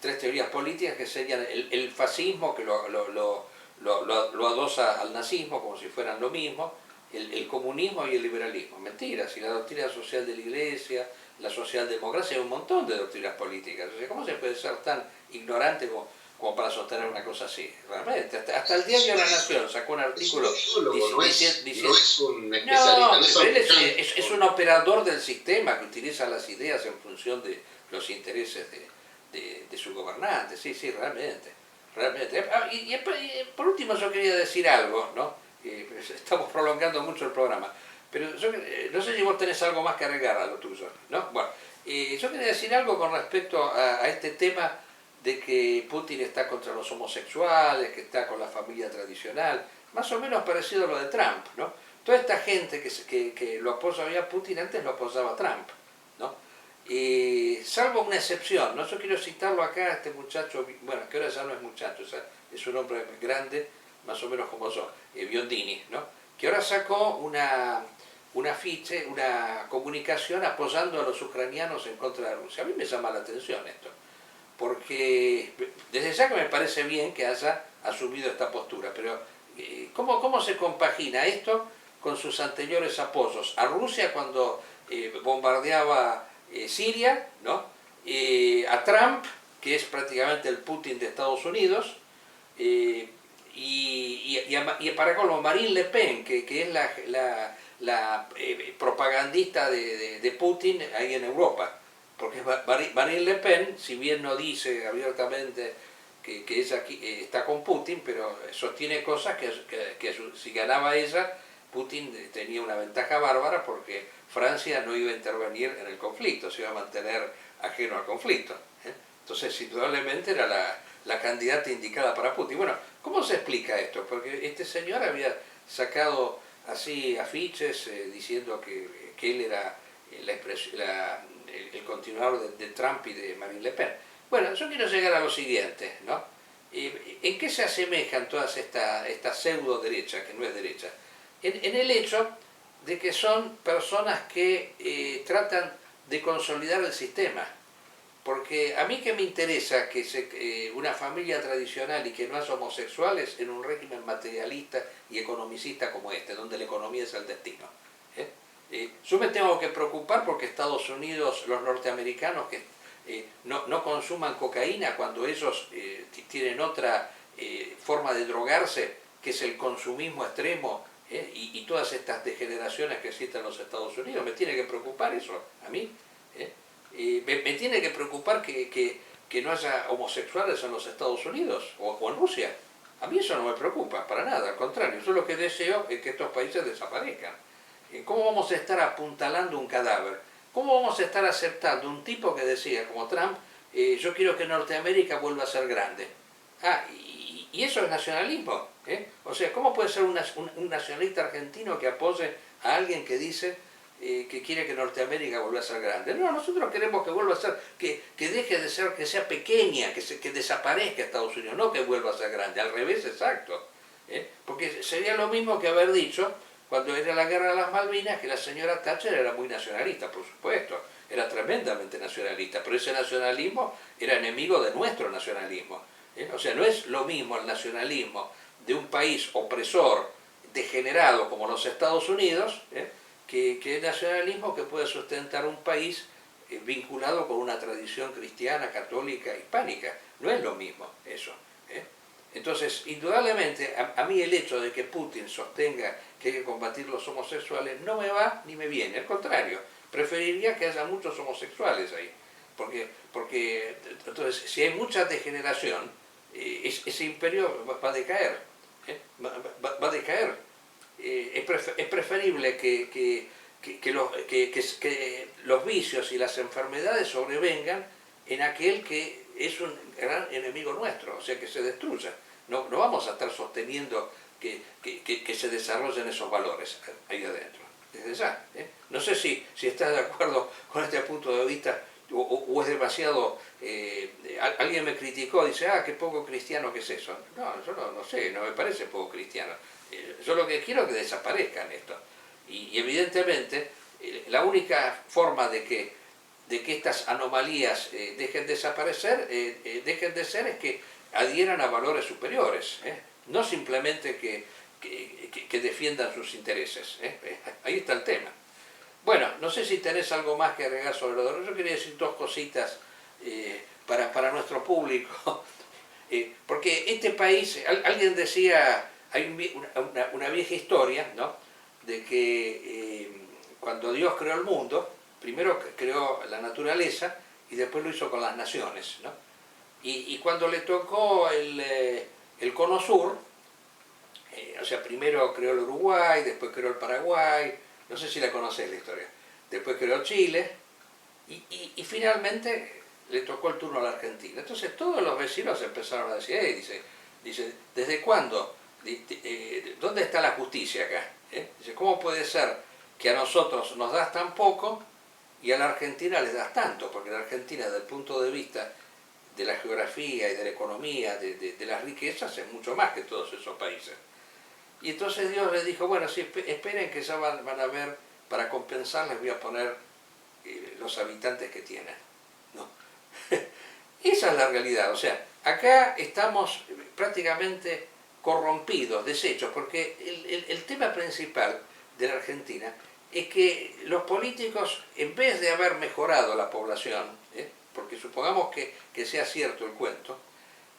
Tres teorías políticas que serían el fascismo, que lo adosa al nazismo como si fueran lo mismo, el comunismo y el liberalismo. Mentira, si la doctrina social de la Iglesia, la socialdemocracia, hay un montón de doctrinas políticas. O sea, ¿cómo se puede ser tan ignorante como para sostener una cosa así? Realmente, hasta el diario La Nación sacó un artículo diciendo... Es un operador del sistema que utiliza las ideas en función de los intereses de sus gobernantes. Sí, realmente. Y por último yo quería decir algo, ¿no? Estamos prolongando mucho el programa, pero yo no sé si vos tenés algo más que agregar a lo tuyo, ¿no? Bueno, yo quería decir algo con respecto a este tema de que Putin está contra los homosexuales, que está con la familia tradicional, más o menos parecido a lo de Trump, ¿no? Toda esta gente que lo apoya a Putin antes lo apoyaba a Trump, ¿no? Salvo una excepción, ¿no? Yo quiero citarlo acá, este muchacho, bueno, que ahora ya no es muchacho, es un hombre grande, más o menos como yo, Biondini, ¿no? Que ahora sacó un afiche, una comunicación apoyando a los ucranianos en contra de Rusia. A mí me llama la atención esto, porque desde ya que me parece bien que haya asumido esta postura, pero ¿cómo se compagina esto con sus anteriores apoyos a Rusia cuando bombardeaba Siria, ¿no? A Trump, que es prácticamente el Putin de Estados Unidos, y para colmo Marine Le Pen, que es la propagandista de Putin ahí en Europa? Porque Marine Le Pen, si bien no dice abiertamente que ella está con Putin, pero sostiene cosas que si ganaba ella, Putin tenía una ventaja bárbara porque Francia no iba a intervenir en el conflicto, se iba a mantener ajeno al conflicto. Entonces, indudablemente era la candidata indicada para Putin. Bueno, ¿cómo se explica esto? Porque este señor había sacado así afiches diciendo que él era el continuador de Trump y de Marine Le Pen. Bueno, yo quiero llegar a lo siguiente, ¿no? ¿En qué se asemejan todas esta pseudo derecha, que no es derecha? En el hecho de que son personas que tratan de consolidar el sistema. Porque a mí que me interesa que una familia tradicional y que no haya homosexuales en un régimen materialista y economicista como este, donde la economía es el destino. Yo me tengo que preocupar porque Estados Unidos, los norteamericanos que no consuman cocaína cuando ellos tienen otra forma de drogarse, que es el consumismo extremo, y todas estas degeneraciones que existen en los Estados Unidos. ¿Me tiene que preocupar eso a mí? Me tiene que preocupar que no haya homosexuales en los Estados Unidos o en Rusia. A mí eso no me preocupa, para nada, al contrario. Yo lo que deseo es que estos países desaparezcan. ¿Cómo vamos a estar apuntalando un cadáver? ¿Cómo vamos a estar aceptando un tipo que decía, como Trump, yo quiero que Norteamérica vuelva a ser grande? Y eso es nacionalismo. O sea, ¿cómo puede ser un nacionalista argentino que apoye a alguien que dice que quiere que Norteamérica vuelva a ser grande? No, nosotros queremos que vuelva a ser, que deje de ser, que sea pequeña, que desaparezca Estados Unidos, no que vuelva a ser grande, al revés exacto. Porque sería lo mismo que haber dicho, cuando era la guerra de las Malvinas, que la señora Thatcher era muy nacionalista, por supuesto, era tremendamente nacionalista, pero ese nacionalismo era enemigo de nuestro nacionalismo. O sea, no es lo mismo el nacionalismo de un país opresor, degenerado como los Estados Unidos, que el nacionalismo que puede sustentar un país vinculado con una tradición cristiana, católica, hispánica. No es lo mismo eso. Entonces, indudablemente, a mí el hecho de que Putin sostenga que hay que combatir los homosexuales no me va ni me viene, al contrario, preferiría que haya muchos homosexuales ahí. Porque entonces, si hay mucha degeneración, ese imperio va a decaer. Va a decaer. Es preferible que los vicios y las enfermedades sobrevengan en aquel que es un gran enemigo nuestro, o sea, que se destruya. No vamos a estar sosteniendo que se desarrollen esos valores ahí adentro, desde ya. No sé si estás de acuerdo con este punto de vista o es demasiado... alguien me criticó, dice, qué poco cristiano que es eso. No, yo no sé, no me parece poco cristiano. Yo lo que quiero es que desaparezcan esto. Y evidentemente, la única forma de que estas anomalías dejen de desaparecer, dejen de ser, es que adhieran a valores superiores. No simplemente que defiendan sus intereses. Ahí está el tema. Bueno, no sé si tenés algo más que agregar sobre lo de... Yo quería decir dos cositas para nuestro público. Porque este país, alguien decía, hay una vieja historia, ¿no?, de que cuando Dios creó el mundo, primero creó la naturaleza y después lo hizo con las naciones, ¿no? Y cuando le tocó el cono sur, o sea, primero creó el Uruguay, después creó el Paraguay, no sé si la conocés la historia, después creó Chile, y finalmente le tocó el turno a la Argentina. Entonces todos los vecinos empezaron a decir, dice, ¿desde cuándo? ¿Dónde está la justicia acá? Dice, ¿cómo puede ser que a nosotros nos das tan poco y a la Argentina les das tanto? Porque la Argentina, desde el punto de vista de la geografía y de la economía, de las riquezas, es mucho más que todos esos países. Y entonces Dios les dijo, bueno, sí, esperen que ya van a ver, para compensar les voy a poner los habitantes que tienen. ¿No? Esa es la realidad. O sea, acá estamos prácticamente corrompidos, deshechos, porque el tema principal de la Argentina es que los políticos, en vez de haber mejorado la población, porque supongamos que sea cierto el cuento,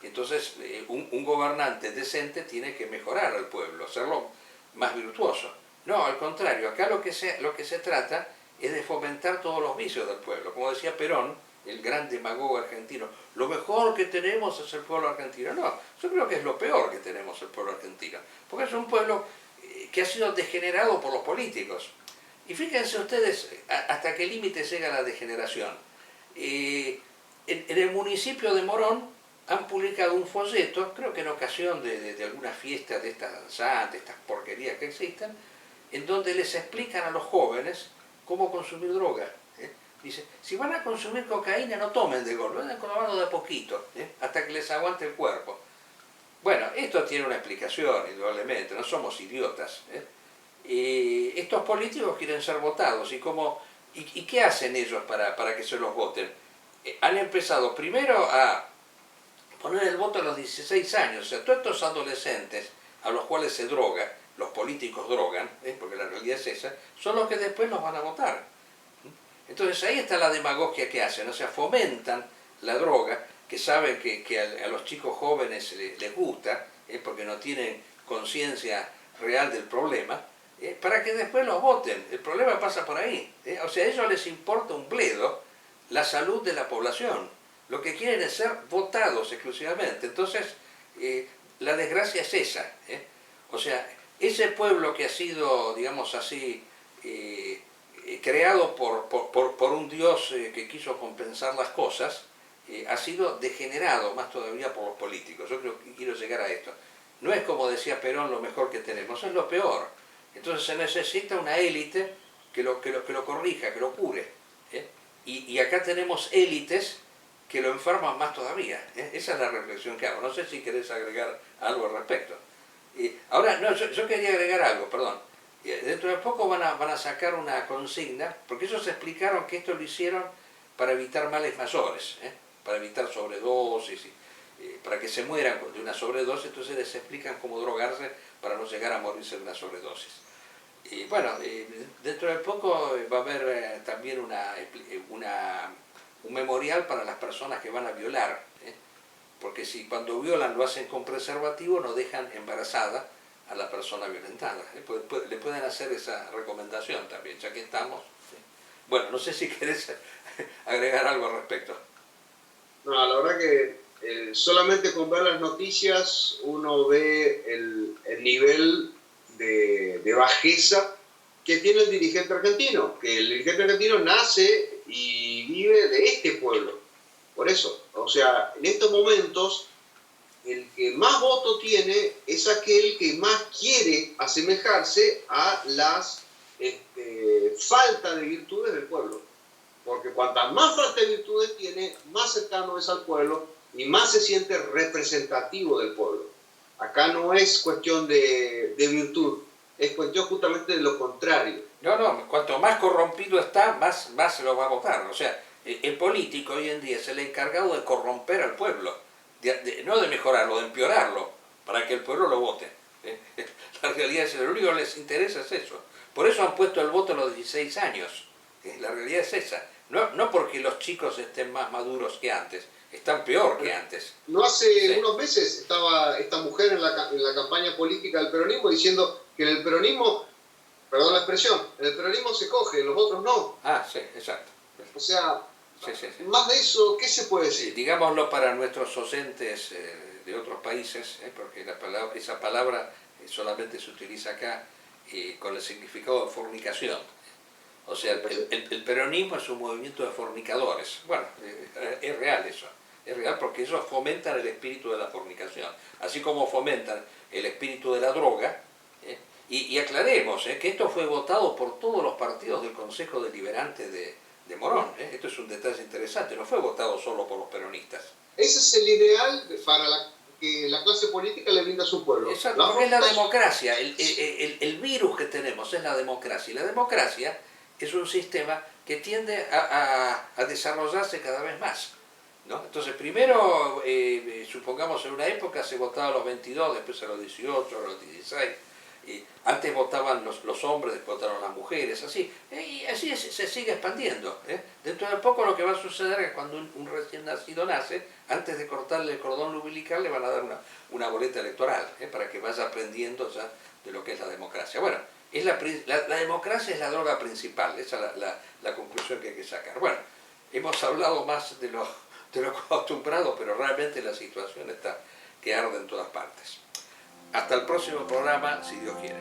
entonces un gobernante decente tiene que mejorar al pueblo, hacerlo más virtuoso. No, al contrario, acá lo que se trata es de fomentar todos los vicios del pueblo. Como decía Perón, el gran demagogo argentino, lo mejor que tenemos es el pueblo argentino. No, yo creo que es lo peor que tenemos el pueblo argentino, porque es un pueblo que ha sido degenerado por los políticos. Y fíjense ustedes hasta qué límite llega la degeneración. en el municipio de Morón han publicado un folleto, creo que en ocasión de alguna fiesta de estas danzantes, estas porquerías que existen, en donde les explican a los jóvenes cómo consumir droga. Dice, si van a consumir cocaína, no tomen de golpe, vayan tomando de a poquito, hasta que les aguante el cuerpo. Bueno, esto tiene una explicación, indudablemente, no somos idiotas. Estos políticos quieren ser votados, ¿y qué hacen ellos para que se los voten? Han empezado primero a poner el voto a los 16 años, o sea, todos estos adolescentes a los cuales se droga, los políticos drogan, porque la realidad es esa, son los que después los van a votar. Entonces ahí está la demagogia que hacen, o sea, fomentan la droga, que saben que a los chicos jóvenes les gusta, porque no tienen conciencia real del problema, para que después los voten. El problema pasa por ahí. O sea, a ellos les importa un bledo la salud de la población. Lo que quieren es ser votados exclusivamente. Entonces, la desgracia es esa. O sea, ese pueblo que ha sido, digamos así, creado por un Dios que quiso compensar las cosas, ha sido degenerado más todavía por los políticos. Yo creo que quiero llegar a esto. No es como decía Perón lo mejor que tenemos, es lo peor. Entonces se necesita una élite que lo corrija, que lo cure. Y acá tenemos élites que lo enferman más todavía. Esa es la reflexión que hago. No sé si querés agregar algo al respecto. Ahora, no, yo quería agregar algo, perdón. Dentro de poco van a sacar una consigna, porque ellos explicaron que esto lo hicieron para evitar males mayores, para evitar sobredosis, para que se mueran de una sobredosis, entonces les explican cómo drogarse para no llegar a morirse de una sobredosis. Y bueno, dentro de poco va a haber también un memorial para las personas que van a violar, porque si cuando violan lo hacen con preservativo, no dejan embarazada a la persona violentada. Le pueden hacer esa recomendación también, ya que estamos. Bueno, no sé si querés agregar algo al respecto. No, la verdad que solamente con ver las noticias uno ve el nivel de bajeza que tiene el dirigente argentino, que el dirigente argentino nace y vive de este pueblo. Por eso, o sea, en estos momentos el que más voto tiene es aquel que más quiere asemejarse a las falta de virtudes del pueblo. Porque cuanta más falta de virtudes tiene, más cercano es al pueblo y más se siente representativo del pueblo. Acá no es cuestión de virtud, es cuestión justamente de lo contrario. No, cuanto más corrompido está, más se lo va a votar. O sea, el político hoy en día es el encargado de corromper al pueblo, no de mejorarlo, de empeorarlo, para que el pueblo lo vote. La realidad es que lo único que les interesa es eso. Por eso han puesto el voto a los 16 años. La realidad es esa. No porque los chicos estén más maduros que antes, están peor que antes. No hace unos meses estaba esta mujer en la campaña política del peronismo diciendo que en el peronismo, perdón la expresión, en el peronismo se coge, en los otros no. Ah, sí, exacto. O sea, sí. más de eso, ¿qué se puede decir? Digámoslo para nuestros docentes de otros países, porque esa palabra solamente se utiliza acá con el significado de fornicación. O sea, el peronismo es un movimiento de fornicadores. Bueno, es real eso. Es real porque ellos fomentan el espíritu de la fornicación. Así como fomentan el espíritu de la droga. Y aclaremos que esto fue votado por todos los partidos del Consejo Deliberante de Morón. Esto es un detalle interesante. No fue votado solo por los peronistas. Ese es el ideal para que la clase política le brinda a su pueblo. Exacto, porque es la democracia. El virus que tenemos es la democracia. Y la democracia es un sistema que tiende a desarrollarse cada vez más, ¿no? Entonces, primero, supongamos en una época se votaba a los 22, después a los 18, a los 16. Antes votaban los hombres, después votaron las mujeres, así. Y así se sigue expandiendo. Dentro de poco lo que va a suceder es que cuando un recién nacido nace, antes de cortarle el cordón umbilical le van a dar una boleta electoral, para que vaya aprendiendo ya de lo que es la democracia. Bueno, la democracia es la droga principal, esa es la conclusión que hay que sacar. Bueno, hemos hablado más de lo acostumbrado, pero realmente la situación está que arde en todas partes. Hasta el próximo programa, si Dios quiere.